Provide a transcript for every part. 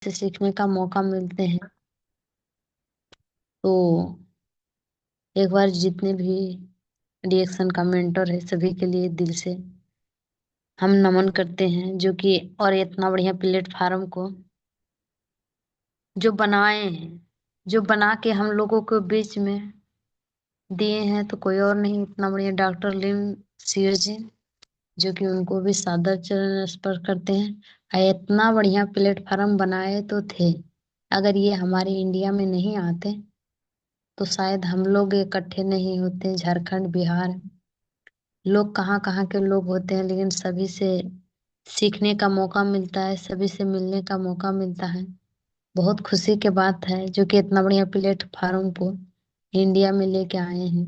से सीखने का मौका मिलते हैं। तो एक बार जितने भी रिएक्शन का मेंटर है सभी के लिए दिल से हम नमन करते हैं, जो कि और इतना बढ़िया प्लेटफार्म को जो बनाए हैं, जो बना के हम लोगों के बीच में दिए हैं, तो कोई और नहीं इतना बढ़िया डॉक्टर लिम सीर जी, जो कि उनको भी सादर चरण स्पर्श करते हैं। इतना बढ़िया प्लेटफार्म बनाए तो थे, अगर ये हमारे इंडिया में नहीं आते तो शायद हम लोग इकट्ठे नहीं होते। झारखंड, बिहार, लोग कहाँ कहाँ के लोग होते हैं, लेकिन सभी से सीखने का मौका मिलता है, सभी से मिलने का मौका मिलता है। बहुत खुशी की बात है जो कि इतना बढ़िया प्लेटफार्म को इंडिया में लेके आए हैं।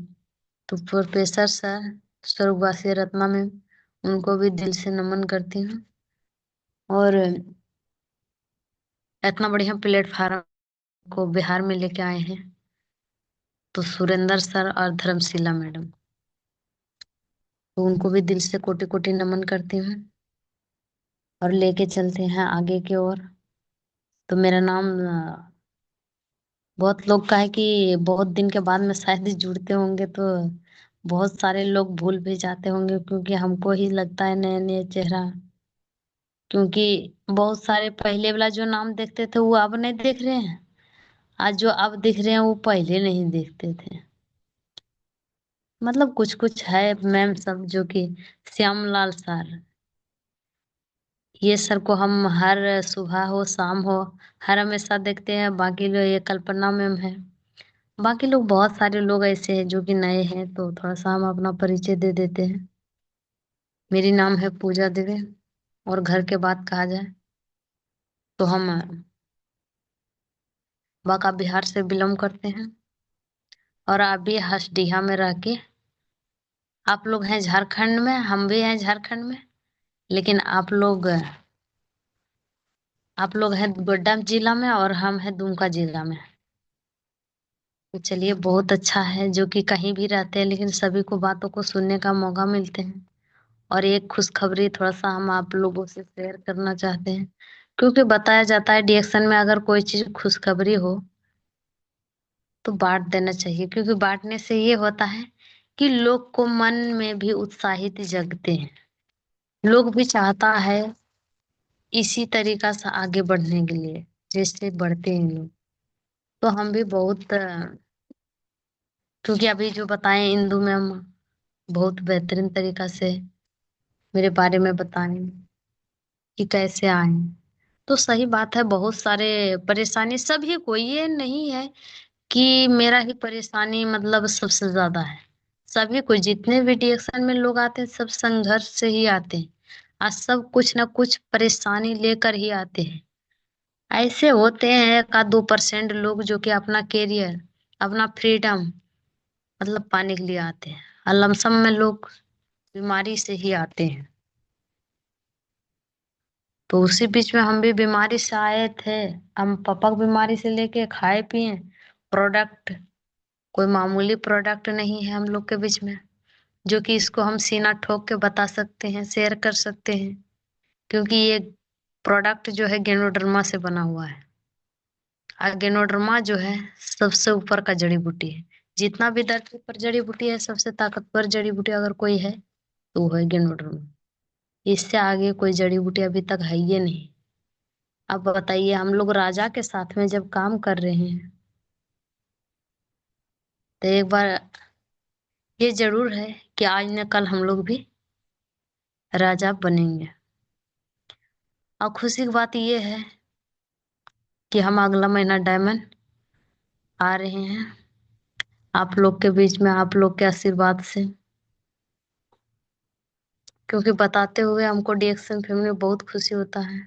तो प्रोफेसर सर, स्वर्गवासी रत्ना मैम, उनको भी दिल से नमन करती हूँ। और इतना बढ़िया प्लेटफार्म को बिहार में लेके आए हैं, तो सुरेंद्र सर और धर्मशिला मैडम, तो उनको भी दिल से कोटि कोटि नमन करती हूँ। और लेके चलते हैं आगे की ओर। तो मेरा नाम बहुत लोग का है कि बहुत दिन के बाद में शायद ही जुड़ते होंगे, तो बहुत सारे लोग भूल भी जाते होंगे, क्योंकि हमको ही लगता है नया नया चेहरा। क्योंकि बहुत सारे पहले वाला जो नाम देखते थे वो अब नहीं देख रहे हैं, आज जो अब दिख रहे हैं वो पहले नहीं देखते थे। मतलब कुछ कुछ है मैम सब, जो कि श्यामलाल सर, ये सर को हम हर सुबह हो शाम हो हर हमेशा देखते हैं। बाकी लोग, ये कल्पना मैम है, बाकी लोग बहुत सारे लोग ऐसे हैं जो कि नए हैं, तो थोड़ा सा हम अपना परिचय दे देते हैं। मेरी नाम है पूजा देवी, और घर के बात कहा जाए तो हम बांका बिहार से बिलोंग करते हैं। और अभी हसडीहा में रह के, आप लोग हैं झारखंड में, हम भी हैं झारखंड में, लेकिन आप लोग हैं गोड्डा जिला में और हम हैं दुमका जिला में। तो चलिए, बहुत अच्छा है जो कि कहीं भी रहते हैं लेकिन सभी को बातों को सुनने का मौका मिलते हैं। और एक खुशखबरी थोड़ा सा हम आप लोगों से शेयर करना चाहते हैं, क्योंकि बताया जाता है डिएक्शन में अगर कोई चीज खुशखबरी हो तो बांट देना चाहिए, क्योंकि बांटने से ये होता है कि लोग को मन में भी उत्साहित जगते हैं। लोग भी चाहता है इसी तरीका से आगे बढ़ने के लिए, जैसे बढ़ते हैं लोग। तो हम भी बहुत क्योंकि अभी जो बताएं इंदु मैम बहुत बेहतरीन तरीका से मेरे बारे में बताएं कि कैसे आए। तो सही बात है, बहुत सारे परेशानी सभी को, ये नहीं है कि मेरा ही परेशानी मतलब सबसे ज्यादा है। सभी को, जितने भी डिएक्शन में लोग आते हैं सब संघर्ष से ही आते हैं, आज सब कुछ ना कुछ परेशानी लेकर ही आते हैं। ऐसे होते हैं 1-2% लोग जो कि अपना कैरियर, अपना फ्रीडम मतलब पाने के लिए आते हैं, और लमसम में लोग बीमारी से ही आते हैं। तो उसी बीच में हम भी बीमारी से आए थे। हम पपक बीमारी से लेके खाए पिए प्रोडक्ट, कोई मामूली प्रोडक्ट नहीं है हम लोग के बीच में, जो कि इसको हम सीना ठोक के बता सकते हैं, शेयर कर सकते हैं। क्योंकि ये प्रोडक्ट जो है गेनोडर्मा से बना हुआ है, और गेनोडर्मा जो है सबसे ऊपर का जड़ी बूटी है। जितना भी धरती पर जड़ी बूटी है, सबसे ताकतवर जड़ी बूटी अगर कोई है तो वो है गेनोडर्मा। इससे आगे कोई जड़ी बूटी अभी तक है ये नहीं। अब बताइए, हम लोग राजा के साथ में जब काम कर रहे हैं, तो एक बार ये जरूर है कि आज न कल हम लोग भी राजा बनेंगे। और खुशी की बात ये है कि हम अगला महीना डायमंड आ रहे हैं आप लोग के बीच में, आप लोग के आशीर्वाद से। क्योंकि बताते हुए हमको डीएक्शन फैमिली में बहुत खुशी होता है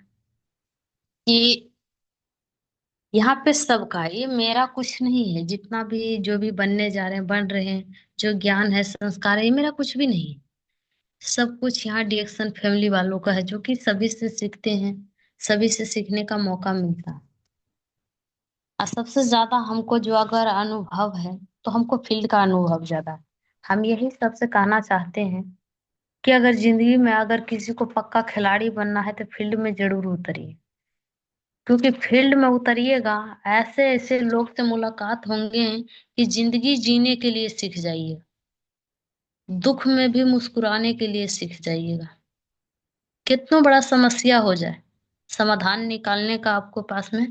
कि यहाँ पे सबका, ये मेरा कुछ नहीं है, जितना भी जो भी बनने जा रहे हैं बन रहे हैं, जो ज्ञान है संस्कार है, ये मेरा कुछ भी नहीं। सब कुछ यहाँ डीएक्शन फैमिली वालों का है, जो कि सभी से सीखते हैं, सभी से सीखने का मौका मिलता है। और सबसे ज्यादा हमको जो अगर अनुभव है, तो हमको फील्ड का अनुभव ज्यादा है। हम यही सबसे कहना चाहते हैं कि अगर जिंदगी में अगर किसी को पक्का खिलाड़ी बनना है तो फील्ड में जरूर उतरिए। क्योंकि फील्ड में उतरिएगा, ऐसे ऐसे लोग से मुलाकात होंगे कि जिंदगी जीने के लिए सीख जाइएगा, दुख में भी मुस्कुराने के लिए सीख जाइएगा। कितना बड़ा समस्या हो जाए, समाधान निकालने का आपको पास में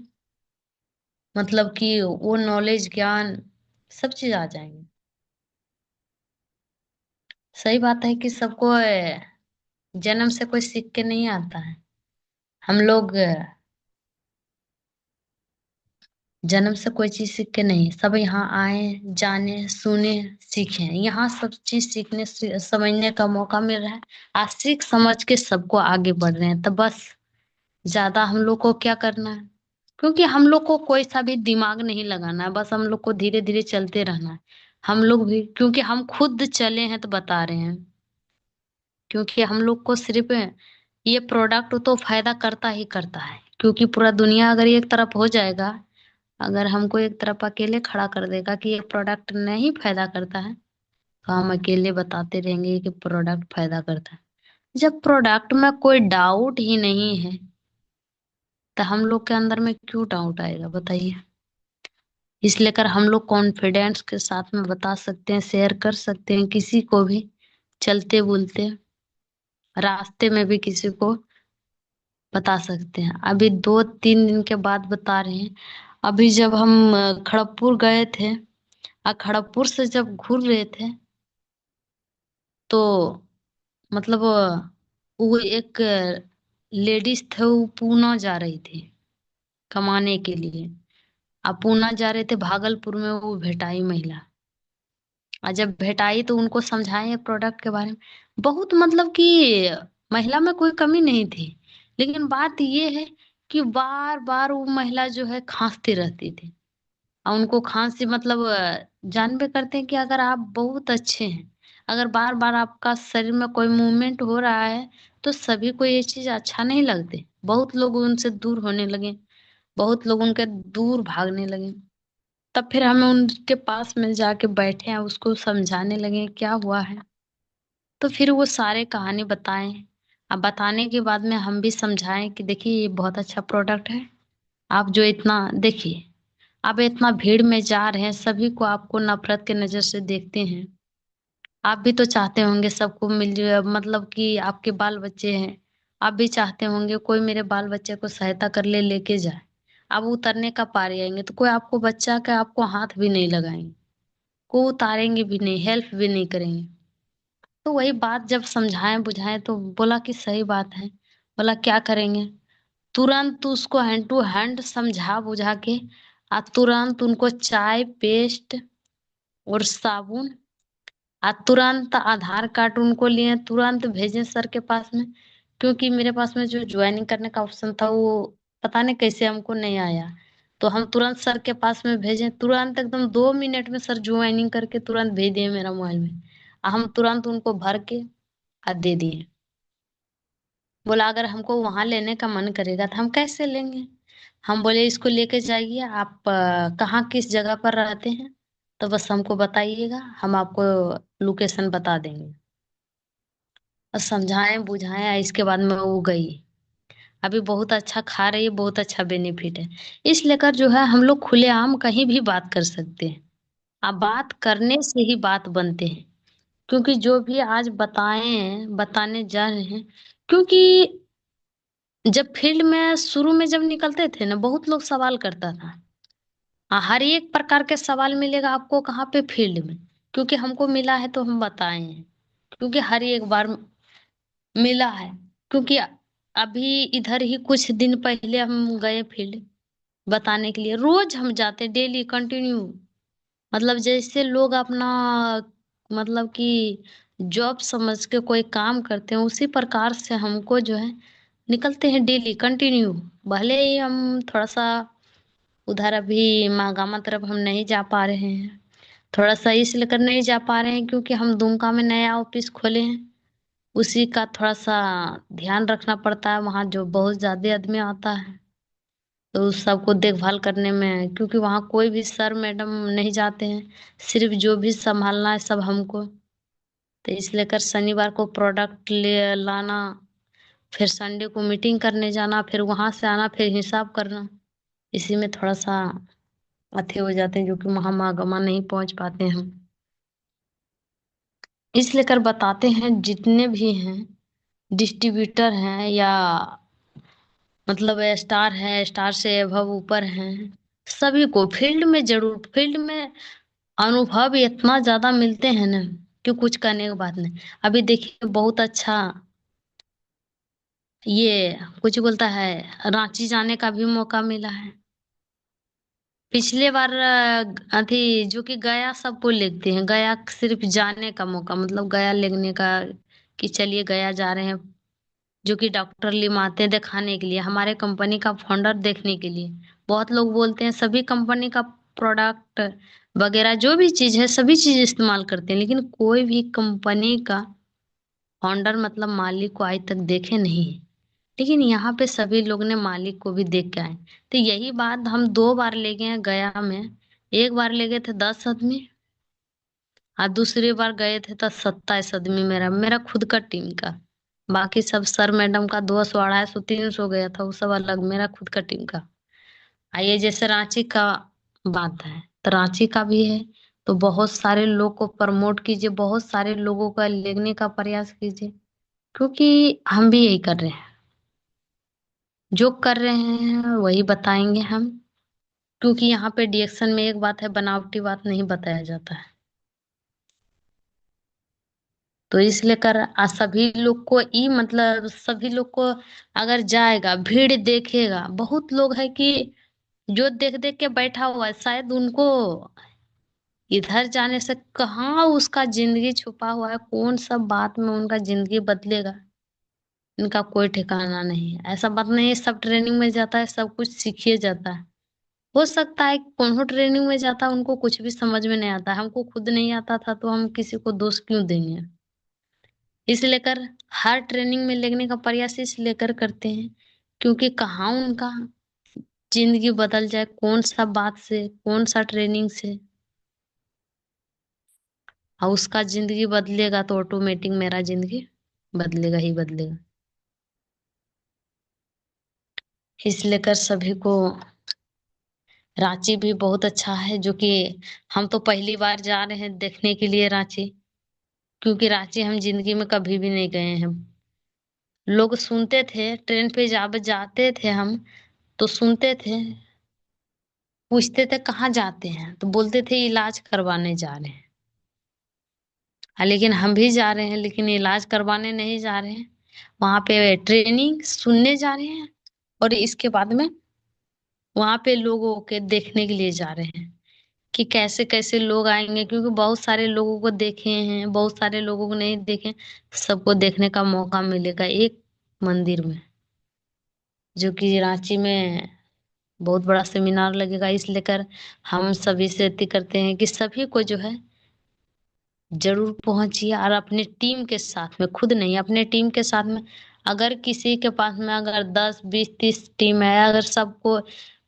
मतलब कि वो नॉलेज, ज्ञान, सब चीज आ जाएंगे। सही बात है कि सबको जन्म से कोई सीख के नहीं आता है। हम लोग जन्म से कोई चीज सीख के नहीं, सब यहाँ आए, जाने, सुने, सीखे, यहाँ सब चीज सीखने समझने का मौका मिल रहा है। आज सीख समझ के सबको आगे बढ़ रहे हैं, तो बस ज्यादा हम लोग को क्या करना है, क्योंकि हम लोग को कोई सा भी दिमाग नहीं लगाना है, बस हम लोग को धीरे धीरे चलते रहना है। हम लोग भी, क्योंकि हम खुद चले हैं तो बता रहे हैं, क्योंकि हम लोग को सिर्फ ये प्रोडक्ट तो फायदा करता ही करता है, क्योंकि पूरा दुनिया अगर एक तरफ हो जाएगा, अगर हमको एक तरफ अकेले खड़ा कर देगा कि ये प्रोडक्ट नहीं फायदा करता है, तो हम अकेले बताते रहेंगे कि प्रोडक्ट फायदा करता है। जब प्रोडक्ट में कोई डाउट ही नहीं है, तो हम लोग के अंदर में क्यों डाउट आएगा बताइए। इसलिए कर हम लोग कॉन्फिडेंस के साथ में बता सकते हैं, शेयर कर सकते हैं किसी को भी, चलते बोलते रास्ते में भी किसी को बता सकते हैं। अभी 2-3 दिन के बाद बता रहे हैं, अभी जब हम खड़गपुर गए थे, और खड़गपुर से जब घूर रहे थे, तो मतलब वो एक लेडीज थे, वो पूना जा रही थी कमाने के लिए। अब पूना जा रहे थे, भागलपुर में वो भेटाई महिला। और जब भेटाई तो उनको समझाए प्रोडक्ट के बारे में, बहुत मतलब कि महिला में कोई कमी नहीं थी, लेकिन बात ये है कि बार बार वो महिला जो है खांसती रहती थी। और उनको खांसी मतलब जानबे करते हैं कि अगर आप बहुत अच्छे हैं, अगर बार बार आपका शरीर में कोई मूवमेंट हो रहा है, तो सभी को ये चीज अच्छा नहीं लगते। बहुत लोग उनसे दूर होने लगे, बहुत लोग उनके दूर भागने लगे। तब फिर हमें उनके पास में जाके बैठे हैं, उसको समझाने लगे क्या हुआ है। तो फिर वो सारे कहानी बताएं। अब बताने के बाद में हम भी समझाएं कि देखिए ये बहुत अच्छा प्रोडक्ट है। आप जो इतना देखिए, आप इतना भीड़ में जा रहे हैं, सभी को आपको नफरत के नजर से देखते हैं। आप भी तो चाहते होंगे सबको मिल जाए, मतलब कि आपके बाल बच्चे हैं, आप भी चाहते होंगे कोई मेरे बाल बच्चे को सहायता कर ले, लेके जाए। अब उतरने का पारी आएंगे तो कोई आपको बच्चा का आपको हाथ भी नहीं लगाएंगे, को उतारेंगे भी नहीं, हेल्प भी नहीं करेंगे। तो वही बात जब समझाएं बुझाएं तो बोला कि सही बात है। बोला क्या करेंगे, तुरंत उसको हैंड टू हैंड समझा बुझा के, आ तुरंत उनको चाय, पेस्ट और साबुन, आ तुरंत आधार कार्ड उनको लिए, तुरंत भेजे सर के पास में। क्योंकि मेरे पास में जो ज्वाइनिंग करने का ऑप्शन था, वो पता नहीं कैसे हमको नहीं आया। तो हम तुरंत सर के पास में भेजे, तुरंत एकदम 2 मिनट में सर ज्वाइनिंग करके तुरंत भेज दिए मेरा मोबाइल में। हम तुरंत उनको भर के और दे दिए। बोला अगर हमको वहां लेने का मन करेगा तो हम कैसे लेंगे। हम बोले इसको लेके जाइए, आप कहाँ किस जगह पर रहते हैं, तो बस हमको बताइएगा, हम आपको लोकेशन बता देंगे। और समझाएं बुझाएं, इसके बाद में वो गई। अभी बहुत अच्छा खा रही है, बहुत अच्छा बेनिफिट है। इस लेकर जो है हम लोग खुलेआम कहीं भी बात कर सकते हैं। अब बात करने से ही बात बनते हैं, क्योंकि जो भी आज बताए बताने जा रहे हैं, क्योंकि जब फील्ड में शुरू में जब निकलते थे ना, बहुत लोग सवाल करता था। हर एक प्रकार के सवाल मिलेगा आपको कहाँ पे, फील्ड में। क्योंकि हमको मिला है तो हम बताए हैं, क्योंकि हर एक बार मिला है। क्योंकि अभी इधर ही कुछ दिन पहले हम गए फील्ड बताने के लिए, रोज हम जाते डेली कंटिन्यू। मतलब जैसे लोग अपना मतलब कि जॉब समझ के कोई काम करते हैं, उसी प्रकार से हमको जो है निकलते हैं डेली कंटिन्यू। भले ही हम थोड़ा सा उधर अभी मागामा तरफ हम नहीं जा पा रहे हैं, थोड़ा सा इस लेकर नहीं जा पा रहे हैं क्योंकि हम दुमका में नया ऑफिस खोले हैं। उसी का थोड़ा सा ध्यान रखना पड़ता है, वहाँ जो बहुत ज्यादा आदमी आता है, तो उस सबको देखभाल करने में, क्योंकि वहाँ कोई भी सर मैडम नहीं जाते हैं, सिर्फ जो भी संभालना है सब हमको। तो इसलिए कर शनिवार को प्रोडक्ट ले लाना, फिर संडे को मीटिंग करने जाना, फिर वहां से आना, फिर हिसाब करना। इसी में थोड़ा सा अथे हो जाते हैं, जो कि महामागमा नहीं पहुंच पाते हम। इसलिए कर बताते हैं, जितने भी हैं डिस्ट्रीब्यूटर हैं या मतलब स्टार है, स्टार से अभव ऊपर हैं, सभी को फील्ड में जरूर, फील्ड में अनुभव इतना ज्यादा मिलते हैं ना कि कुछ करने की बात नहीं। अभी देखिए बहुत अच्छा ये कुछ बोलता है, रांची जाने का भी मौका मिला है। पिछले बार अथी जो कि गया सबको लेते हैं, गया सिर्फ जाने का मौका, मतलब गया लेने का कि चलिए गया जा रहे हैं, जो कि डॉक्टर लिम आते हैं दिखाने के लिए, हमारे कंपनी का फाउंडर देखने के लिए। बहुत लोग बोलते हैं सभी कंपनी का प्रोडक्ट वगैरह जो भी चीज है सभी चीज इस्तेमाल करते हैं, लेकिन कोई भी कंपनी का फाउंडर मतलब मालिक को आज तक देखे नहीं है। लेकिन यहाँ पे सभी लोग ने मालिक को भी देख के आए। तो यही बात हम 2 बार ले गए हैं गया में। एक बार ले गए थे 10 आदमी, और दूसरी बार गए थे तो 27 आदमी, मेरा मेरा खुद का टीम का। बाकी सब सर मैडम का 200 250 300 गया था, वो सब अलग, मेरा खुद का टीम का। आइए जैसे रांची का बात है, तो रांची का भी है। तो बहुत सारे लोग को प्रमोट कीजिए, बहुत सारे लोगों का लेने का प्रयास कीजिए, क्योंकि हम भी यही कर रहे हैं। जो कर रहे हैं वही बताएंगे हम, क्योंकि यहाँ पे डिएक्शन में एक बात है, बनावटी बात नहीं बताया जाता है। तो इसलिए कर सभी लोग को ई मतलब सभी लोग को अगर जाएगा, भीड़ देखेगा, बहुत लोग है कि जो देख देख के बैठा हुआ है, शायद उनको इधर जाने से कहाँ उसका जिंदगी छुपा हुआ है, कौन सा बात में उनका जिंदगी बदलेगा, इनका कोई ठिकाना नहीं है। ऐसा बात नहीं है सब ट्रेनिंग में जाता है सब कुछ सीखिए जाता है। हो सकता है कौन ट्रेनिंग में जाता है उनको कुछ भी समझ में नहीं आता, हमको खुद नहीं आता था तो हम किसी को दोष क्यों देंगे। इसलिए कर हर ट्रेनिंग में लेने का प्रयास इसलिए कर करते हैं, क्योंकि कहाँ उनका जिंदगी बदल जाए, कौन सा बात से, कौन सा ट्रेनिंग से। और उसका जिंदगी बदलेगा तो ऑटोमेटिक मेरा जिंदगी बदलेगा ही बदलेगा। इसलिए कर सभी को रांची भी बहुत अच्छा है, जो कि हम तो पहली बार जा रहे हैं देखने के लिए रांची, क्योंकि रांची हम जिंदगी में कभी भी नहीं गए हैं। लोग सुनते थे ट्रेन पे जब जाते थे हम, तो सुनते थे, पूछते थे कहाँ जाते हैं, तो बोलते थे इलाज करवाने जा रहे हैं। लेकिन हम भी जा रहे हैं, लेकिन इलाज करवाने नहीं जा रहे हैं, वहां पे ट्रेनिंग सुनने जा रहे हैं। और इसके बाद में वहां पे लोगों के देखने के लिए जा रहे हैं कि कैसे कैसे लोग आएंगे, क्योंकि बहुत सारे लोगों को देखे हैं, बहुत सारे लोगों को नहीं देखे। सबको देखने का मौका मिलेगा एक मंदिर में, जो कि रांची में बहुत बड़ा सेमिनार लगेगा। इस लेकर हम सभी से विनती करते हैं कि सभी को जो है जरूर पहुंचिए, और अपने टीम के साथ में, खुद नहीं अपने टीम के साथ में। अगर किसी के पास में अगर 10 20 30 टीम है, अगर सबको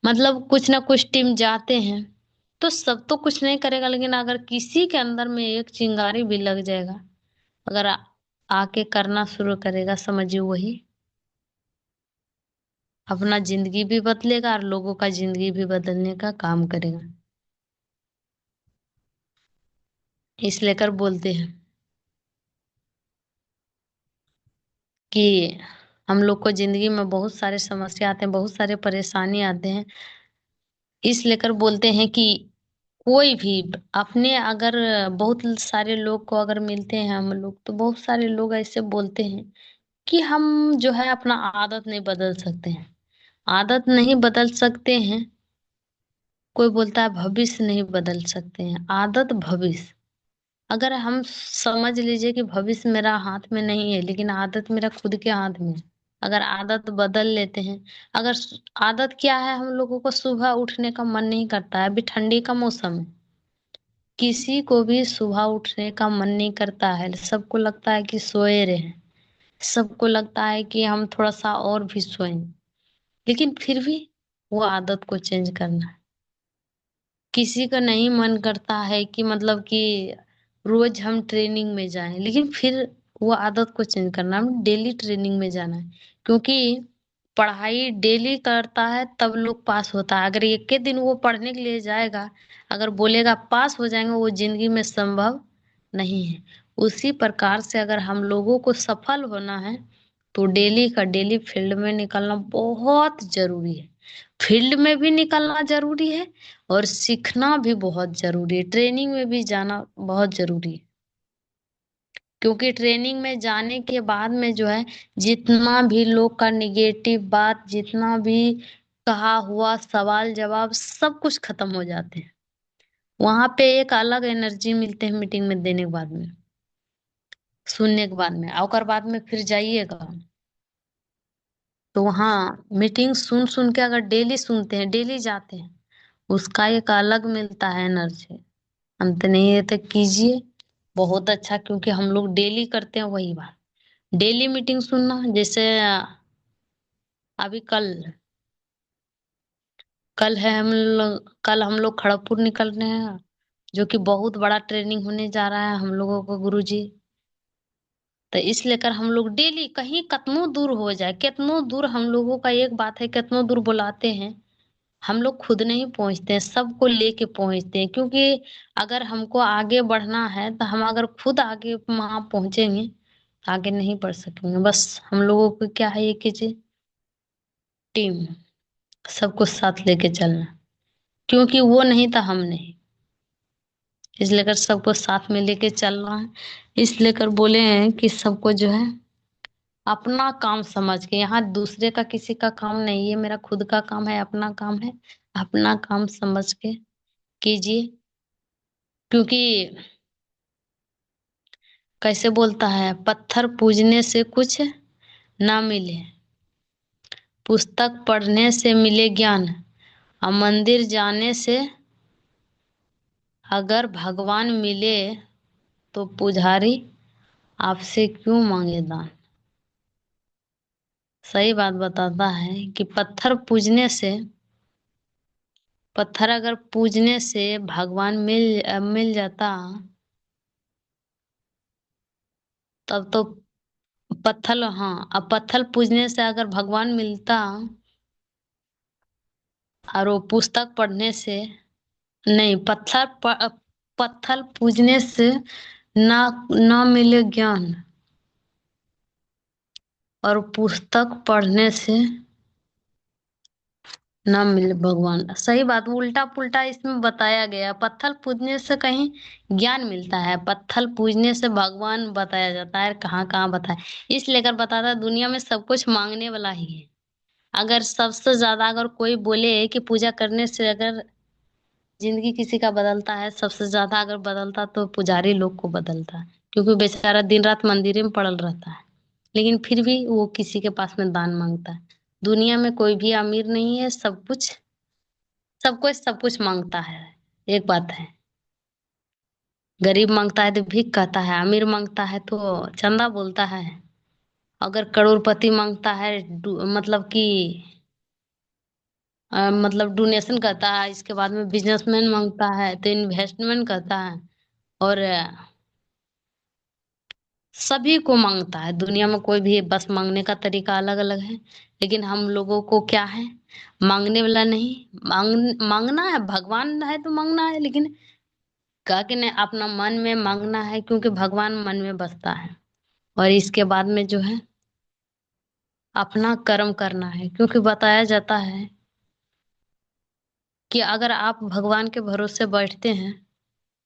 मतलब कुछ ना कुछ टीम जाते हैं, तो सब तो कुछ नहीं करेगा, लेकिन अगर किसी के अंदर में एक चिंगारी भी लग जाएगा, अगर आके करना शुरू करेगा, समझिए वही अपना जिंदगी भी बदलेगा और लोगों का जिंदगी भी बदलने का काम करेगा। इस लेकर बोलते हैं कि हम लोग को जिंदगी में बहुत सारे समस्या आते हैं, बहुत सारे परेशानी आते हैं। इस लेकर बोलते हैं कि कोई भी अपने अगर बहुत सारे लोग को अगर मिलते हैं हम लोग, तो बहुत सारे लोग ऐसे बोलते हैं कि हम जो है अपना आदत नहीं बदल सकते हैं। आदत नहीं बदल सकते हैं, कोई बोलता है भविष्य नहीं बदल सकते हैं। आदत भविष्य, अगर हम समझ लीजिए कि भविष्य मेरा हाथ में नहीं है, लेकिन आदत मेरा खुद के हाथ में है। अगर आदत बदल लेते हैं, अगर आदत क्या है, हम लोगों को सुबह उठने का मन नहीं करता है, अभी ठंडी का मौसम है, किसी को भी सुबह उठने का मन नहीं करता है, सबको लगता है कि सोए रहे, सबको लगता है कि हम थोड़ा सा और भी सोएं, लेकिन फिर भी वो आदत को चेंज करना है। किसी का नहीं मन करता है कि मतलब कि रोज हम ट्रेनिंग में जाएं, लेकिन फिर वो आदत को चेंज करना है, हमें डेली ट्रेनिंग में जाना है। क्योंकि पढ़ाई डेली करता है तब लोग पास होता है। अगर एक के दिन वो पढ़ने के लिए जाएगा, अगर बोलेगा पास हो जाएंगे, वो जिंदगी में संभव नहीं है। उसी प्रकार से अगर हम लोगों को सफल होना है तो डेली का डेली फील्ड में निकलना बहुत जरूरी है। फील्ड में भी निकलना जरूरी है और सीखना भी बहुत जरूरी है, ट्रेनिंग में भी जाना बहुत जरूरी है। क्योंकि ट्रेनिंग में जाने के बाद में जो है, जितना भी लोग का निगेटिव बात, जितना भी कहा हुआ सवाल जवाब, सब कुछ खत्म हो जाते हैं। वहां पे एक अलग एनर्जी मिलते हैं मीटिंग में देने के बाद में, सुनने के बाद में, और बाद में फिर जाइएगा तो वहाँ मीटिंग सुन सुन के, अगर डेली सुनते हैं, डेली जाते हैं, उसका एक अलग मिलता है एनर्जी। अंत नहीं है तो कीजिए, बहुत अच्छा। क्योंकि हम लोग डेली करते हैं वही बात, डेली मीटिंग सुनना। जैसे अभी कल है हम लोग, कल हम लोग खड़गपुर निकल रहे हैं, जो कि बहुत बड़ा ट्रेनिंग होने जा रहा है हम लोगों को गुरुजी। तो इस लेकर हम लोग डेली, कहीं कितनों दूर हो जाए, कितनों दूर, हम लोगों का एक बात है, कितनों दूर बुलाते हैं, हम लोग खुद नहीं पहुंचते हैं, सबको लेके पहुंचते हैं। क्योंकि अगर हमको आगे बढ़ना है तो हम अगर खुद आगे वहां पहुंचेंगे, आगे नहीं बढ़ सकेंगे। बस हम लोगों को क्या है, ये कीजिए, टीम, सबको साथ लेके चलना। क्योंकि वो नहीं तो हम नहीं, इसलिए कर सबको साथ में लेके चलना है। इसलिए कर बोले हैं कि सबको जो है अपना काम समझ के, यहाँ दूसरे का किसी का काम नहीं है, मेरा खुद का काम है, अपना काम है, अपना काम समझ के कीजिए। क्योंकि कैसे बोलता है, पत्थर पूजने से कुछ ना मिले, पुस्तक पढ़ने से मिले ज्ञान, और मंदिर जाने से अगर भगवान मिले तो पुजारी आपसे क्यों मांगे दान। सही बात बताता है कि पत्थर अगर पूजने से भगवान मिल जाता, तब तो पत्थर, हाँ, अब पत्थर पूजने से अगर भगवान मिलता, और वो पुस्तक पढ़ने से नहीं, पत्थर पूजने से ना ना मिले ज्ञान, और पुस्तक पढ़ने से ना मिले भगवान। सही बात, उल्टा पुल्टा इसमें बताया गया। पत्थर पूजने से कहीं ज्ञान मिलता है, पत्थर पूजने से भगवान बताया जाता है, कहाँ कहाँ बताया। इस लेकर बताता है, दुनिया में सब कुछ मांगने वाला ही है। अगर सबसे ज्यादा अगर कोई बोले कि पूजा करने से अगर जिंदगी किसी का बदलता है, सबसे ज्यादा अगर बदलता तो पुजारी लोग को बदलता है। क्योंकि बेचारा दिन रात मंदिर में पड़ल रहता है, लेकिन फिर भी वो किसी के पास में दान मांगता है। दुनिया में कोई भी अमीर नहीं है, सब कुछ मांगता है। एक बात है, गरीब मांगता है तो भीख कहता है, अमीर मांगता है तो चंदा बोलता है। अगर करोड़पति मांगता है, मतलब कि मतलब डोनेशन करता है। इसके बाद में बिजनेसमैन मांगता है तो इन्वेस्टमेंट करता है। और सभी को मांगता है दुनिया में, कोई भी, बस मांगने का तरीका अलग अलग है। लेकिन हम लोगों को क्या है, मांगने वाला नहीं, मांगना है, भगवान है तो मांगना है, लेकिन कहा कि नहीं, अपना मन में मांगना है, क्योंकि भगवान मन में बसता है। और इसके बाद में जो है अपना कर्म करना है। क्योंकि बताया जाता है कि अगर आप भगवान के भरोसे बैठते हैं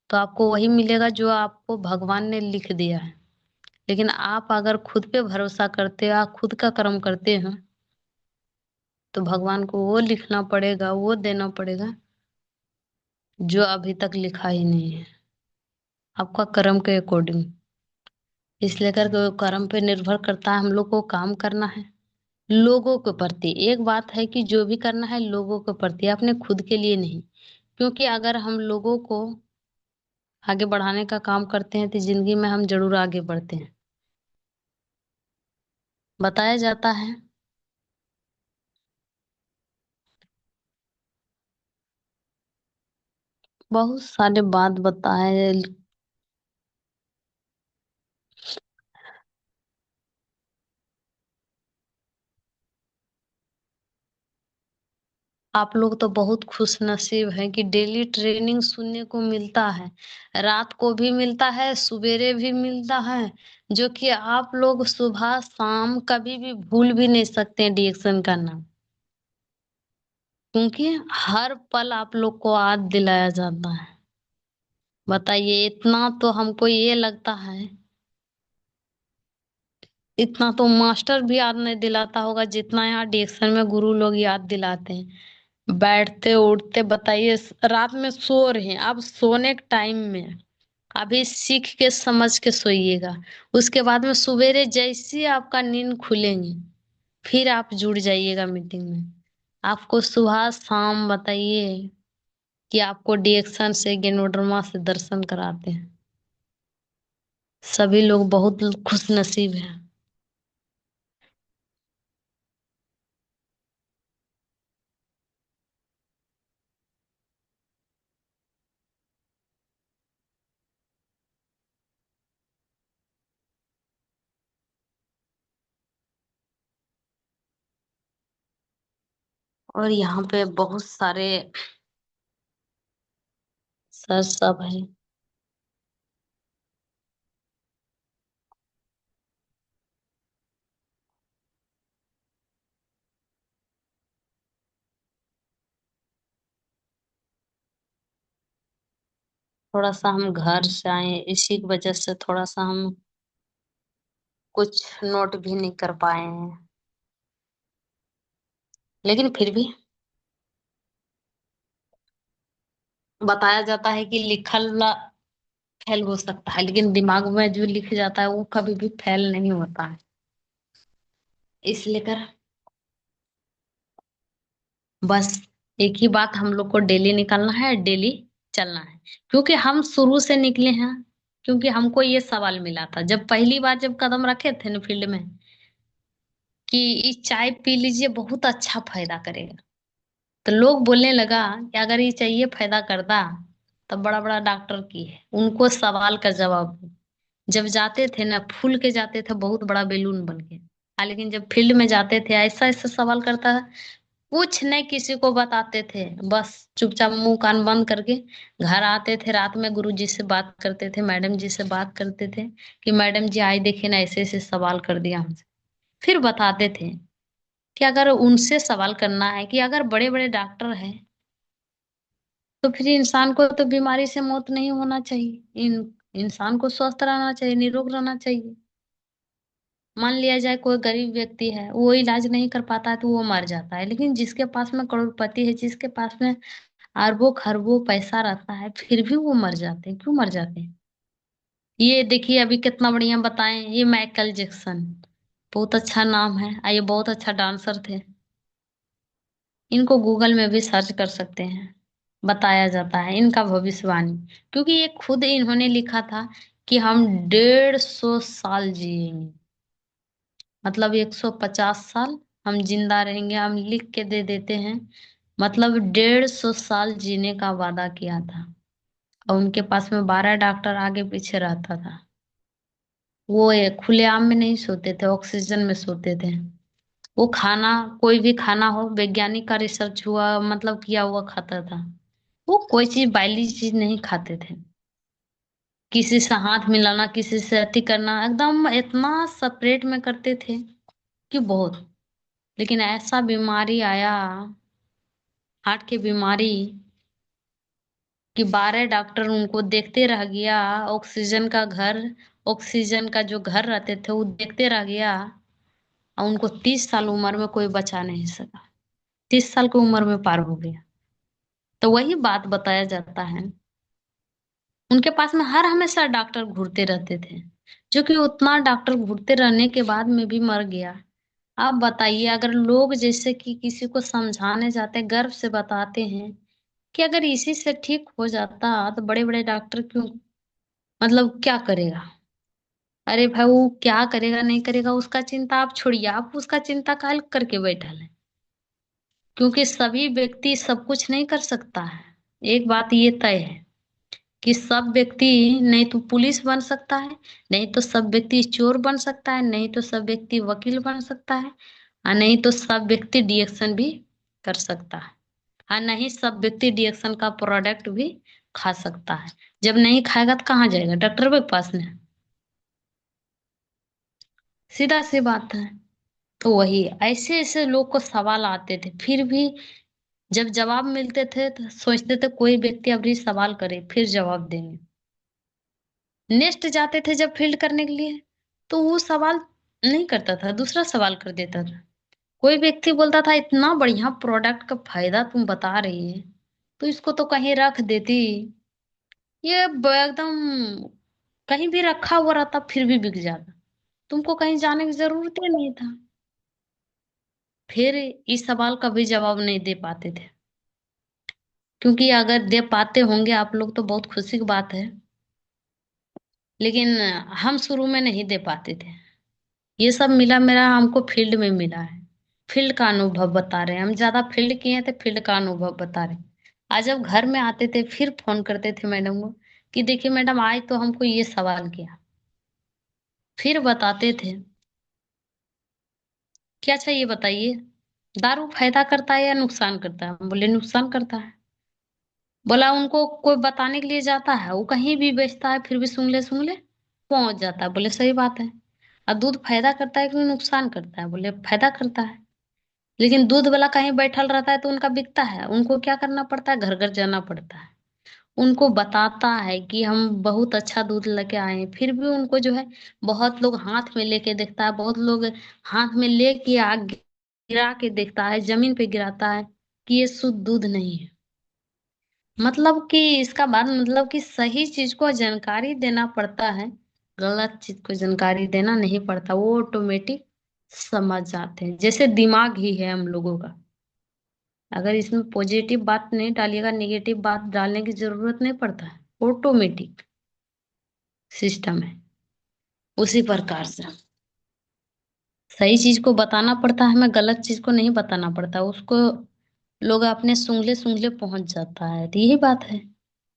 तो आपको वही मिलेगा जो आपको भगवान ने लिख दिया है। लेकिन आप अगर खुद पे भरोसा करते हो, आप खुद का कर्म करते हो, तो भगवान को वो लिखना पड़ेगा, वो देना पड़ेगा जो अभी तक लिखा ही नहीं है, आपका कर्म के अकॉर्डिंग। इसलिए करके वो कर्म पे निर्भर करता है, हम लोग को काम करना है लोगों के प्रति। एक बात है कि जो भी करना है लोगों के प्रति, अपने खुद के लिए नहीं। क्योंकि अगर हम लोगों को आगे बढ़ाने का काम करते हैं तो जिंदगी में हम जरूर आगे बढ़ते हैं। बताया जाता है, बहुत सारे बात बताए। आप लोग तो बहुत खुश नसीब हैं कि डेली ट्रेनिंग सुनने को मिलता है। रात को भी मिलता है, सवेरे भी मिलता है, जो कि आप लोग सुबह शाम कभी भी भूल भी नहीं सकते हैं डिएक्शन का नाम। क्योंकि हर पल आप लोग को याद दिलाया जाता है। बताइए, इतना तो हमको ये लगता है, इतना तो मास्टर भी याद नहीं दिलाता होगा जितना यहाँ डिएक्शन में गुरु लोग याद दिलाते हैं। बैठते उठते बताइए, रात में सो रहे हैं, अब सोने के टाइम में अभी सीख के समझ के सोइएगा। उसके बाद में सवेरे जैसे ही आपका नींद खुलेंगे, फिर आप जुड़ जाइएगा मीटिंग में। आपको सुबह शाम बताइए कि आपको डिएक्शन से गेनोडर्मा से दर्शन कराते हैं। सभी लोग बहुत खुश नसीब हैं। और यहाँ पे बहुत सारे सर सब है। थोड़ा सा हम घर से आए, इसी की वजह से थोड़ा सा हम कुछ नोट भी नहीं कर पाए हैं, लेकिन फिर भी बताया जाता है कि लिखल फेल हो सकता है, लेकिन दिमाग में जो लिख जाता है वो कभी भी फेल नहीं होता है। इसलिए कर बस एक ही बात हम लोग को डेली निकालना है, डेली चलना है। क्योंकि हम शुरू से निकले हैं। क्योंकि हमको ये सवाल मिला था जब पहली बार जब कदम रखे थे ना फील्ड में, कि ये चाय पी लीजिए बहुत अच्छा फायदा करेगा। तो लोग बोलने लगा कि अगर ये चाहिए फायदा करता, तब बड़ा बड़ा डॉक्टर की है उनको सवाल का जवाब दो। जब जाते थे ना फूल के जाते थे बहुत बड़ा बेलून बन के। हाँ, लेकिन जब फील्ड में जाते थे ऐसा ऐसा सवाल करता है, कुछ नहीं किसी को बताते थे, बस चुपचाप मुंह कान बंद करके घर आते थे। रात में गुरुजी से बात करते थे, मैडम जी से बात करते थे कि मैडम जी आए देखिए ना ऐसे ऐसे सवाल कर दिया हमसे। फिर बताते थे कि अगर उनसे सवाल करना है कि अगर बड़े बड़े डॉक्टर हैं, तो फिर इंसान को तो बीमारी से मौत नहीं होना चाहिए। इंसान को स्वस्थ रहना चाहिए, निरोग रहना चाहिए। मान लिया जाए कोई गरीब व्यक्ति है, वो इलाज नहीं कर पाता है तो वो मर जाता है, लेकिन जिसके पास में करोड़पति है, जिसके पास में अरबों खरबों पैसा रहता है, फिर भी वो मर जाते हैं। क्यों मर जाते हैं? ये देखिए अभी कितना बढ़िया बताएं, ये माइकल जैक्सन, बहुत अच्छा नाम है, ये बहुत अच्छा डांसर थे। इनको गूगल में भी सर्च कर सकते हैं, बताया जाता है इनका भविष्यवाणी। क्योंकि ये खुद इन्होंने लिखा था कि हम 150 साल जिएंगे, मतलब 150 साल हम जिंदा रहेंगे। हम लिख के दे देते हैं, मतलब 150 साल जीने का वादा किया था। और उनके पास में 12 डॉक्टर आगे पीछे रहता था। वो ये खुलेआम में नहीं सोते थे, ऑक्सीजन में सोते थे। वो खाना, कोई भी खाना हो, वैज्ञानिक का रिसर्च हुआ मतलब किया हुआ खाता था। वो कोई चीज बाइली चीज नहीं खाते थे। किसी से हाथ मिलाना, किसी से अति करना, एकदम इतना सेपरेट में करते थे कि बहुत। लेकिन ऐसा बीमारी आया, हार्ट की बीमारी, कि 12 डॉक्टर उनको देखते रह गया। ऑक्सीजन का घर, ऑक्सीजन का जो घर रहते थे वो देखते रह गया। और उनको 30 साल उम्र में कोई बचा नहीं सका, 30 साल की उम्र में पार हो गया। तो वही बात बताया जाता है, उनके पास में हर हमेशा डॉक्टर घूरते रहते थे, जो कि उतना डॉक्टर घूरते रहने के बाद में भी मर गया। आप बताइए, अगर लोग जैसे कि किसी को समझाने जाते हैं, गर्व से बताते हैं कि अगर इसी से ठीक हो जाता, तो बड़े बड़े डॉक्टर क्यों, मतलब क्या करेगा? अरे भाई वो क्या करेगा नहीं करेगा उसका चिंता आप छोड़िए, आप उसका चिंता काहे करके बैठल है? क्योंकि सभी व्यक्ति सब कुछ नहीं कर सकता है। एक बात ये तय है कि सब व्यक्ति नहीं तो पुलिस बन सकता है, नहीं तो सब व्यक्ति चोर बन सकता है, नहीं तो सब व्यक्ति वकील बन सकता है, और नहीं तो सब व्यक्ति डिएक्शन भी कर सकता है। हाँ, नहीं सब व्यक्ति डिएक्शन का प्रोडक्ट भी खा सकता है। जब नहीं खाएगा तो कहाँ जाएगा, डॉक्टर के पास में? सीधा सी बात है। तो वही ऐसे ऐसे लोग को सवाल आते थे, फिर भी जब जवाब मिलते थे तो सोचते थे कोई व्यक्ति अभी सवाल करे फिर जवाब देंगे। नेक्स्ट जाते थे जब फील्ड करने के लिए, तो वो सवाल नहीं करता था, दूसरा सवाल कर देता था। कोई व्यक्ति बोलता था इतना बढ़िया प्रोडक्ट का फायदा तुम बता रही है, तो इसको तो कहीं रख देती। ये एकदम कहीं भी रखा हुआ रहता फिर भी बिक जाता, तुमको कहीं जाने की जरूरत ही नहीं था। फिर इस सवाल का भी जवाब नहीं दे पाते थे, क्योंकि अगर दे पाते होंगे आप लोग तो बहुत खुशी की बात है, लेकिन हम शुरू में नहीं दे पाते थे। ये सब मिला मेरा हमको फील्ड में मिला है। फील्ड का अनुभव बता रहे हैं, हम ज्यादा फील्ड किए हैं तो फील्ड का अनुभव बता रहे हैं। आज जब घर में आते थे फिर फोन करते थे मैडम को कि देखिए मैडम आज तो हमको ये सवाल किया, फिर बताते थे क्या चाहिए बताइए। दारू फायदा करता है या नुकसान करता है? हम बोले नुकसान करता है। बोला उनको कोई बताने के लिए जाता है, वो कहीं भी बेचता है फिर भी सुंगले सुंगले पहुंच जाता है। बोले सही बात है। और दूध फायदा करता है कि नुकसान करता है? बोले फायदा करता है। लेकिन दूध वाला कहीं बैठल रहता है तो उनका बिकता है, उनको क्या करना पड़ता है, घर घर जाना पड़ता है। उनको बताता है कि हम बहुत अच्छा दूध लेके आए हैं, फिर भी उनको जो है बहुत लोग हाथ में लेके देखता है, बहुत लोग हाथ में लेके गिरा के देखता है, जमीन पे गिराता है कि ये शुद्ध दूध नहीं है। मतलब कि इसका बात मतलब कि सही चीज को जानकारी देना पड़ता है, गलत चीज को जानकारी देना नहीं पड़ता, वो ऑटोमेटिक समझ जाते हैं। जैसे दिमाग ही है हम लोगों का, अगर इसमें पॉजिटिव बात नहीं डालिएगा नेगेटिव बात डालने की जरूरत नहीं पड़ता है, ऑटोमेटिक सिस्टम है। उसी प्रकार से सही चीज को बताना पड़ता है, हमें गलत चीज को नहीं बताना पड़ता उसको। लोग अपने सुंगले सुंगले पहुंच जाता है, तो यही बात है।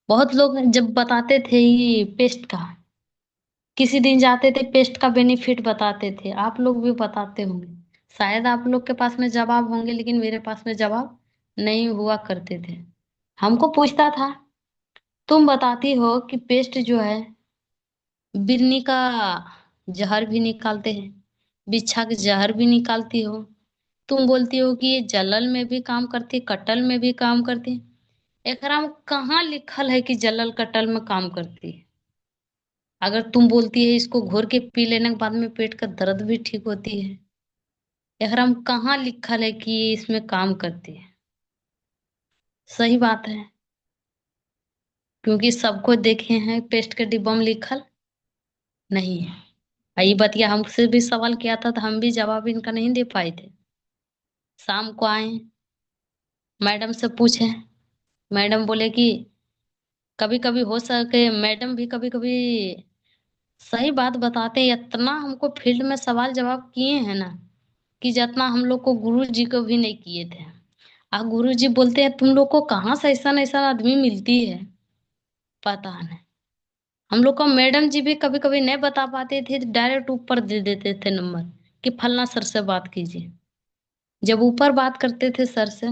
बहुत लोग जब बताते थे ये पेस्ट का, किसी दिन जाते थे पेस्ट का बेनिफिट बताते थे, आप लोग भी बताते होंगे। शायद आप लोग के पास में जवाब होंगे लेकिन मेरे पास में जवाब नहीं हुआ करते थे। हमको पूछता था तुम बताती हो कि पेस्ट जो है बिन्नी का जहर भी निकालते हैं, बिच्छा के जहर भी निकालती हो, तुम बोलती हो कि ये जलल में भी काम करती है कटल में भी काम करती है। एकरा में कहाँ लिखल है कि जलल कटल में काम करती है? अगर तुम बोलती है इसको घोर के पी लेने के बाद में पेट का दर्द भी ठीक होती है, एकरा में कहाँ लिखल है कि ये इसमें काम करती है? सही बात है, क्योंकि सबको देखे हैं पेस्ट के डिब्बा में लिखल नहीं है। ये बतिया हमसे भी सवाल किया था तो हम भी जवाब इनका नहीं दे पाए थे। शाम को आए, मैडम से पूछे, मैडम बोले कि कभी कभी हो सके, मैडम भी कभी कभी सही बात बताते हैं। इतना हमको फील्ड में सवाल जवाब किए हैं ना कि जितना हम लोग को गुरु जी को भी नहीं किए थे। गुरु जी बोलते हैं तुम लोग को कहाँ से ऐसा ऐसा आदमी मिलती है, पता नहीं। हम लोग को मैडम जी भी कभी कभी नहीं बता पाते थे, डायरेक्ट ऊपर दे देते थे नंबर कि फलना सर से बात कीजिए। जब ऊपर बात करते थे सर से,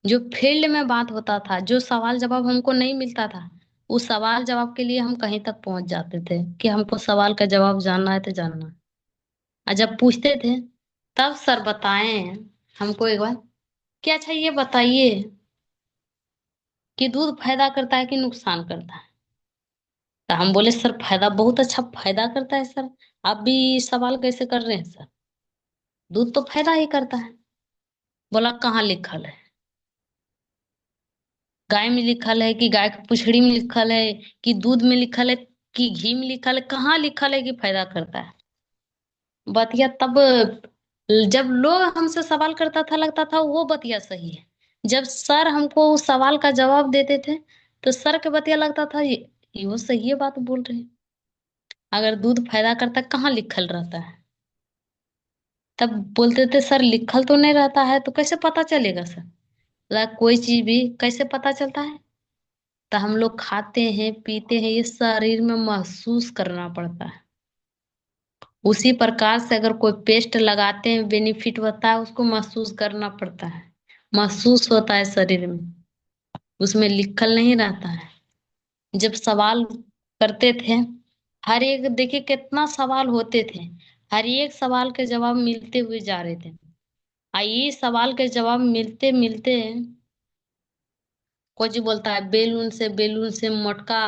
जो फील्ड में बात होता था, जो सवाल जवाब हमको नहीं मिलता था, उस सवाल जवाब के लिए हम कहीं तक पहुंच जाते थे कि हमको सवाल का जवाब जानना है तो जानना है। और जब पूछते थे तब सर बताए हैं हमको एक बार कि अच्छा ये बताइए कि दूध फायदा करता है कि नुकसान करता है? तो हम बोले सर फायदा बहुत अच्छा फायदा करता है सर। आप भी सवाल कैसे कर रहे हैं सर? दूध तो फायदा ही करता है। बोला कहाँ लिखल है? गाय में लिखल है कि गाय की पुछड़ी में लिखल है कि दूध में लिखल है कि घी में लिखल है? कहाँ लिखल है कि फायदा करता है? बतिया तब जब लोग हमसे सवाल करता था लगता था वो बतिया सही है, जब सर हमको उस सवाल का जवाब देते थे तो सर के बतिया लगता था ये वो सही है बात बोल रहे हैं। अगर दूध फायदा करता है, कहाँ लिखल रहता है? तब बोलते थे सर लिखल तो नहीं रहता है तो कैसे पता चलेगा सर? कोई चीज भी कैसे पता चलता है? तो हम लोग खाते हैं पीते हैं, ये शरीर में महसूस करना पड़ता है। उसी प्रकार से अगर कोई पेस्ट लगाते हैं बेनिफिट होता है, उसको महसूस करना पड़ता है। महसूस होता है शरीर में, उसमें लिखल नहीं रहता है। जब सवाल करते थे, हर एक देखिए कितना सवाल होते थे, हर एक सवाल के जवाब मिलते हुए जा रहे थे। ये सवाल के जवाब मिलते मिलते कुछ बोलता है बेलून से मोटका,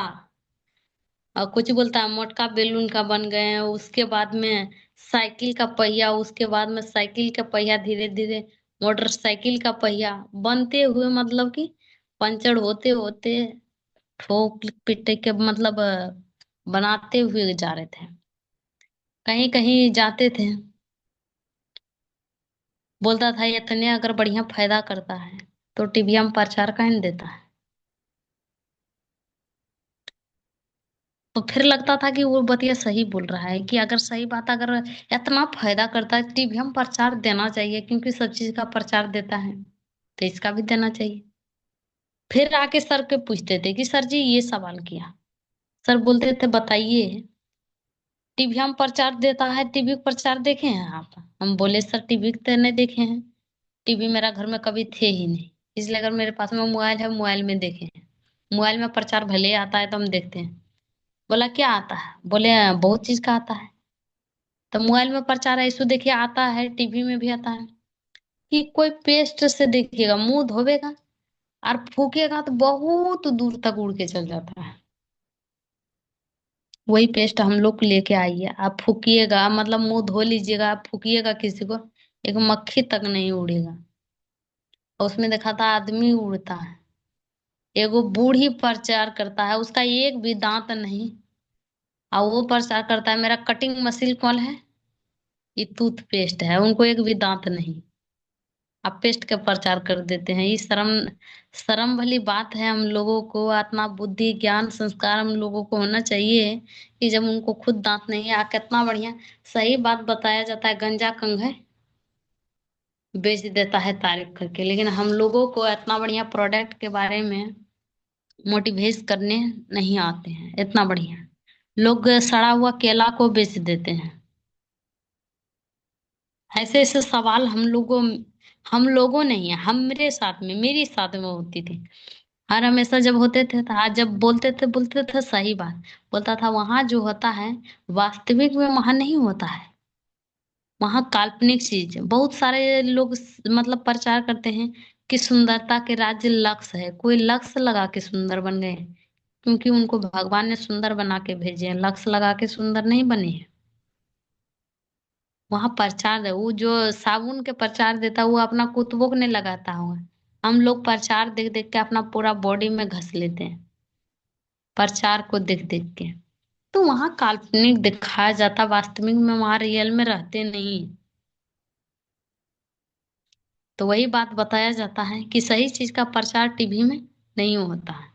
और कुछ बोलता है मोटका बेलून का बन गए हैं, उसके बाद में साइकिल का पहिया, उसके बाद में साइकिल का पहिया धीरे धीरे मोटरसाइकिल का पहिया बनते हुए, मतलब कि पंचर होते होते ठोक पिट के मतलब बनाते हुए जा रहे थे। कहीं कहीं जाते थे, बोलता था ये इतने अगर बढ़िया फायदा करता है तो टीवीएम में प्रचार काहे नहीं देता है। तो फिर लगता था कि वो बतिया सही बोल रहा है, कि अगर सही बात अगर इतना फायदा करता है टीवीएम प्रचार देना चाहिए, क्योंकि सब चीज का प्रचार देता है तो इसका भी देना चाहिए। फिर आके सर के पूछते थे कि सर जी ये सवाल किया, सर बोलते थे बताइए, टीवीएम प्रचार देता है, टीवी प्रचार देखे हैं आप? हम बोले सर टीवी तो नहीं देखे हैं, टीवी मेरा घर में कभी थे ही नहीं, इसलिए अगर मेरे पास में मोबाइल है मोबाइल में देखे हैं, मोबाइल में प्रचार भले आता है तो हम देखते हैं। बोला क्या आता है? बोले बहुत चीज का आता है। तो मोबाइल में प्रचार ऐसो देखिए आता है, टीवी में भी आता है, कि कोई पेस्ट से देखिएगा, मुंह धोवेगा और फूकेगा तो बहुत दूर तक उड़ के चल जाता है। वही पेस्ट हम लोग को लेके आइए, आप फूकिएगा मतलब मुंह धो लीजिएगा, आप फूकिएगा किसी को, एक मक्खी तक नहीं उड़ेगा। और उसमें देखा था आदमी उड़ता है। एगो बूढ़ी प्रचार करता है, उसका एक भी दांत नहीं, और वो प्रचार करता है मेरा कटिंग मशीन कौन है, ये टूथपेस्ट है, उनको एक भी दांत नहीं, आप पेस्ट का प्रचार कर देते हैं। ये शर्म, शर्म वाली बात है। हम लोगों को इतना बुद्धि ज्ञान संस्कार हम लोगों को होना चाहिए कि जब उनको खुद दांत नहीं है, कितना बढ़िया सही बात बताया जाता है, गंजा कंग है बेच देता है तारीफ करके, लेकिन हम लोगों को इतना बढ़िया प्रोडक्ट के बारे में मोटिवेट करने नहीं आते हैं। इतना बढ़िया लोग सड़ा हुआ केला को बेच देते हैं। ऐसे ऐसे सवाल हम लोगों नहीं है, हम मेरे साथ में मेरी साथ में होती थी। हर हमेशा जब होते थे तो आज जब बोलते थे सही बात, बोलता था वहां जो होता है वास्तविक में वहां नहीं होता है, वहां काल्पनिक चीज बहुत सारे लोग मतलब प्रचार करते हैं कि सुंदरता के राज्य लक्ष्य है, कोई लक्ष्य लगा के सुंदर बन गए हैं, क्योंकि उनको भगवान ने सुंदर बना के भेजे हैं, लक्ष्य लगा के सुंदर नहीं बने हैं। वहां प्रचार है, वो जो साबुन के प्रचार देता है वो अपना कुतुबों को नहीं लगाता हुआ, हम लोग प्रचार देख देख के अपना पूरा बॉडी में घस लेते हैं, प्रचार को देख देख के। तो वहां काल्पनिक दिखाया जाता, वास्तविक में वहां रियल में रहते नहीं। तो वही बात बताया जाता है कि सही चीज का प्रचार टीवी में नहीं होता है।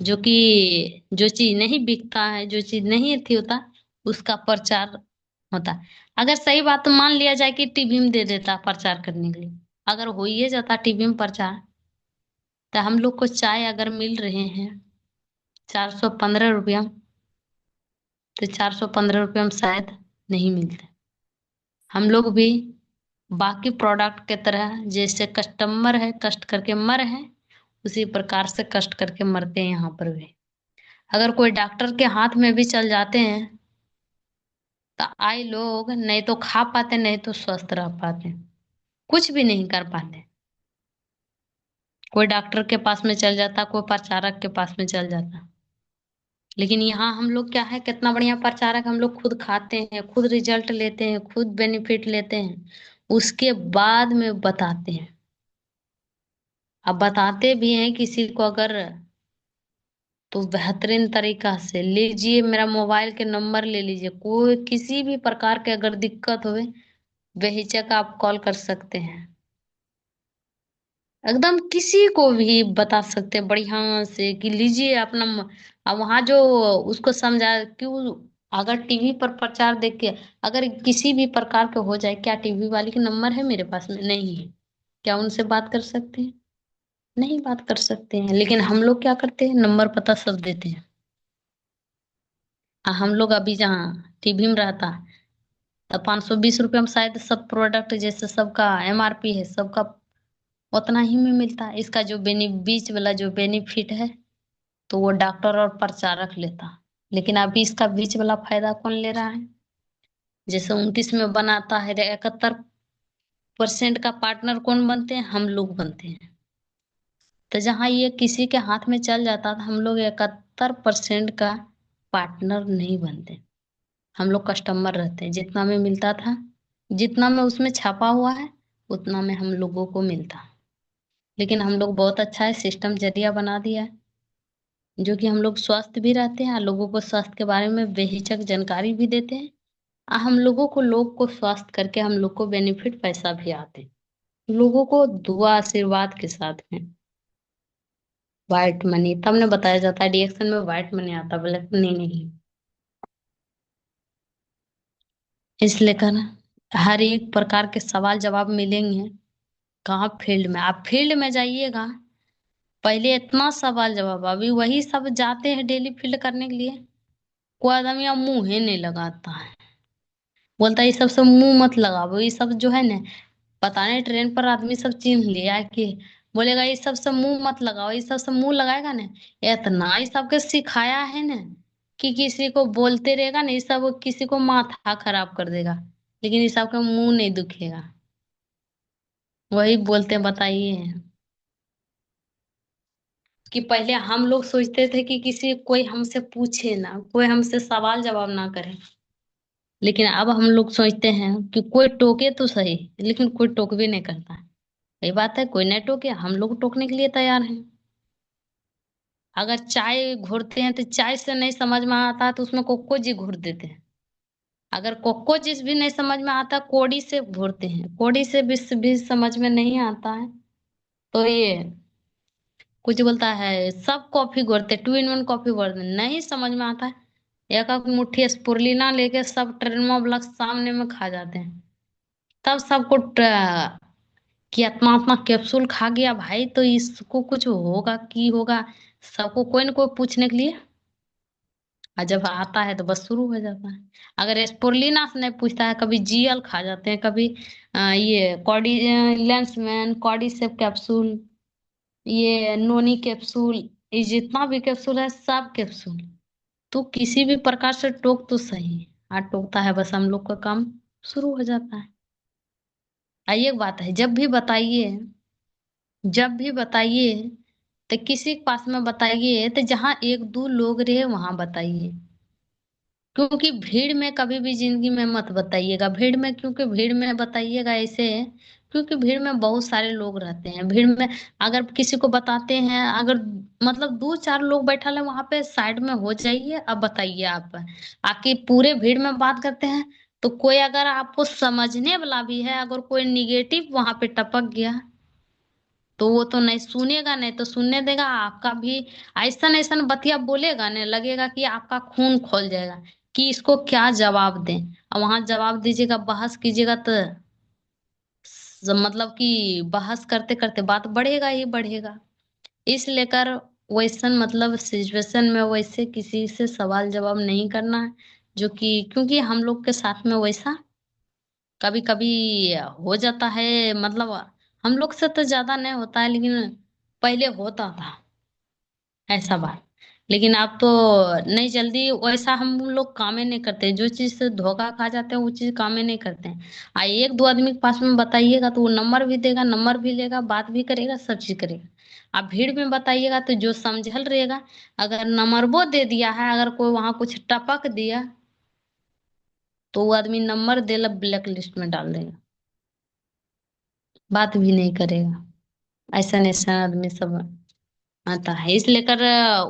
जो कि जो चीज नहीं बिकता है, जो चीज नहीं अथी होता, उसका प्रचार होता है। अगर सही बात तो मान लिया जाए कि टीवी में दे देता प्रचार करने के लिए, अगर हो ही जाता टीवी में प्रचार, तो हम लोग को चाय अगर मिल रहे हैं 415 रुपया, तो 415 रुपया में शायद नहीं मिलते। हम लोग भी बाकी प्रोडक्ट के तरह जैसे कस्टमर है कष्ट करके मर है, उसी प्रकार से कष्ट करके मरते हैं यहाँ पर भी। अगर कोई डॉक्टर के हाथ में भी चल जाते हैं तो आए लोग नहीं तो खा पाते नहीं तो स्वस्थ रह पाते, कुछ भी नहीं कर पाते। कोई डॉक्टर के पास में चल जाता, कोई प्रचारक के पास में चल जाता, लेकिन यहाँ हम लोग क्या है, कितना बढ़िया प्रचारक, हम लोग खुद खाते हैं, खुद रिजल्ट लेते हैं, खुद बेनिफिट लेते हैं, उसके बाद में बताते हैं। अब बताते भी हैं किसी को अगर, तो बेहतरीन तरीका से लीजिए, मेरा मोबाइल के नंबर ले लीजिए, कोई किसी भी प्रकार के अगर दिक्कत हो बेहिचक आप कॉल कर सकते हैं, एकदम किसी को भी बता सकते हैं बढ़िया से कि लीजिए अपना अब वहां जो उसको समझा क्यों। अगर टीवी पर प्रचार देख के अगर किसी भी प्रकार के हो जाए, क्या टीवी वाली के नंबर है मेरे पास में? नहीं है, क्या उनसे बात कर सकते हैं? नहीं बात कर सकते हैं, लेकिन हम लोग क्या करते हैं, नंबर पता सब देते हैं। हम लोग अभी जहाँ टीवी में रहता तो 520 रुपये में शायद सब प्रोडक्ट जैसे सबका MRP है सबका उतना ही में मिलता है। इसका जो बीच वाला जो बेनिफिट है तो वो डॉक्टर और प्रचारक लेता, लेकिन अभी इसका बीच वाला फायदा कौन ले रहा है? जैसे 29 में बनाता है 71% का पार्टनर कौन बनते हैं? हम लोग बनते हैं। तो जहाँ ये किसी के हाथ में चल जाता था, हम लोग 71% का पार्टनर नहीं बनते। हम लोग कस्टमर रहते हैं, जितना में मिलता था, जितना में उसमें छापा हुआ है उतना में हम लोगों को मिलता। लेकिन हम लोग बहुत अच्छा है सिस्टम जरिया बना दिया है, जो कि हम लोग स्वस्थ भी रहते हैं और लोगों को स्वास्थ्य के बारे में बेहिचक जानकारी भी देते हैं। और हम लोगों को लोग को स्वस्थ करके हम लोग को बेनिफिट पैसा भी आते हैं, लोगों को दुआ आशीर्वाद के साथ में। व्हाइट मनी तब ने बताया जाता है रिएक्शन में व्हाइट मनी आता, ब्लैक मनी नहीं। इसलिए कर हर एक प्रकार के सवाल जवाब मिलेंगे। कहाँ? फील्ड में। आप फील्ड में जाइएगा, पहले इतना सवाल जवाब, अभी वही सब जाते हैं डेली फील्ड करने के लिए, कोई आदमी अब मुंह ही नहीं लगाता है। बोलता है ये सब मुंह मत लगाओ, ये सब जो है ना, पता नहीं ट्रेन पर आदमी सब चिन्ह लिया है कि बोलेगा ये सब मुंह मत लगाओ, ये सब मुंह लगाएगा ना, इतना ये सबके सिखाया है ना कि किसी को बोलते रहेगा ना ये सब किसी को माथा खराब कर देगा, लेकिन ये सबका मुंह नहीं दुखेगा। वही बोलते हैं, बताइए कि पहले हम लोग सोचते थे कि किसी कोई हमसे पूछे ना, कोई हमसे सवाल जवाब ना करे, लेकिन अब हम लोग सोचते हैं कि कोई टोके तो सही, लेकिन कोई टोक भी नहीं करता है। यही बात है, कोई नहीं टोके, हम लोग टोकने के लिए तैयार हैं। अगर चाय घोरते हैं तो चाय से नहीं समझ में आता है तो उसमें कोको जी घोर देते हैं। अगर कोको जिस भी नहीं समझ में आता कोड़ी से घोरते हैं, कोड़ी से भी समझ में नहीं आता है तो ये कुछ बोलता है सब कॉफी घोरते, 2 in 1 कॉफी घोरते, नहीं समझ में आता है। एक एक मुट्ठी स्पुरलिना लेके सब ट्रेन में सामने में खा जाते हैं। तब सबको कि इतना इतना कैप्सूल खा गया भाई तो इसको कुछ होगा की होगा, सबको कोई ना कोई पूछने के लिए। और जब आता है तो बस शुरू हो जाता है। अगर स्पोरुलिना से नहीं पूछता है, कभी GL खा जाते हैं, कभी ये कॉडी लेंसमैन कॉर्डिसेप कैप्सूल, ये नोनी कैप्सूल, ये जितना भी कैप्सूल है सब कैप्सूल। तो किसी भी प्रकार से टोक तो सही, हाँ टोकता है बस हम लोग का काम शुरू हो जाता है। एक बात है, जब भी बताइए तो किसी के पास में बताइए तो जहाँ एक दो लोग रहे वहां बताइए। क्योंकि भीड़ में कभी भी जिंदगी में मत बताइएगा, भीड़ में, क्योंकि भीड़ में बताइएगा ऐसे है, क्योंकि भीड़ में बहुत सारे लोग रहते हैं। भीड़ में अगर किसी को बताते हैं, अगर मतलब दो चार लोग बैठा है वहां पे साइड में हो जाइए, अब बताइए आप आके पूरे भीड़ में बात करते हैं तो कोई अगर आपको समझने वाला भी है, अगर कोई निगेटिव वहां पे टपक गया तो वो तो नहीं सुनेगा, नहीं तो सुनने देगा आपका भी। ऐसा ऐसा बतिया बोलेगा नहीं, लगेगा कि आपका खून खोल जाएगा कि इसको क्या जवाब दें। और वहां जवाब दीजिएगा, बहस कीजिएगा तो मतलब कि बहस करते करते बात बढ़ेगा ही बढ़ेगा। इस लेकर वैसन मतलब सिचुएशन में वैसे किसी से सवाल जवाब नहीं करना है, जो कि क्योंकि हम लोग के साथ में वैसा कभी कभी हो जाता है। मतलब हम लोग से तो ज्यादा नहीं होता है, लेकिन पहले होता था ऐसा बात। लेकिन अब तो नहीं, जल्दी वैसा हम लोग कामे नहीं करते, जो चीज से धोखा खा जाते हैं वो चीज कामे नहीं करते हैं। एक दो आदमी के पास में बताइएगा तो वो नंबर भी देगा, नंबर भी लेगा, बात भी करेगा, सब चीज करेगा। आप भीड़ में बताइएगा तो जो समझल रहेगा, अगर नंबर वो दे दिया है, अगर कोई वहां कुछ टपक दिया तो वो आदमी नंबर दे ब्लैक लिस्ट में डाल देगा, बात भी नहीं करेगा। ऐसा ऐसा आदमी सब आता है। इस लेकर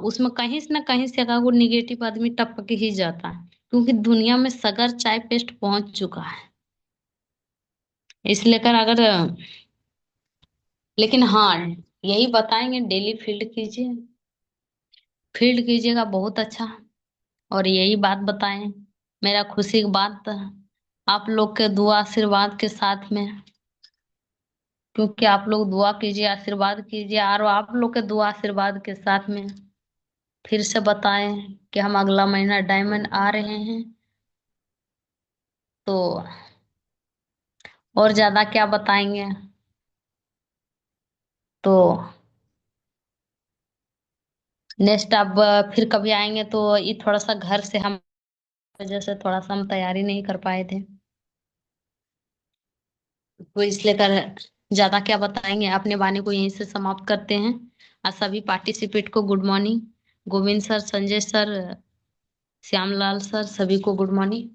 उसमें कहीं से ना कहीं से अगर वो निगेटिव आदमी टपक ही जाता है, क्योंकि दुनिया में सगर चाय पेस्ट पहुंच चुका है। इस लेकर अगर लेकिन हाँ, यही बताएंगे डेली फील्ड कीजिए, फील्ड कीजिएगा बहुत अच्छा। और यही बात बताएं, मेरा खुशी की बात आप लोग के दुआ आशीर्वाद के साथ में, क्योंकि आप लोग दुआ कीजिए आशीर्वाद कीजिए, और आप लोग के दुआ आशीर्वाद के साथ में फिर से बताएं कि हम अगला महीना डायमंड आ रहे हैं। तो और ज्यादा क्या बताएंगे। तो नेक्स्ट अब फिर कभी आएंगे तो ये थोड़ा सा घर से हम वजह से थोड़ा सा हम तैयारी नहीं कर पाए थे, तो इसलिए कर ज्यादा क्या बताएंगे, अपने वाणी को यहीं से समाप्त करते हैं। और सभी पार्टिसिपेट को good morning. Govind sir, Sanjay sir, Shyamlal sir, सभी को गुड मॉर्निंग।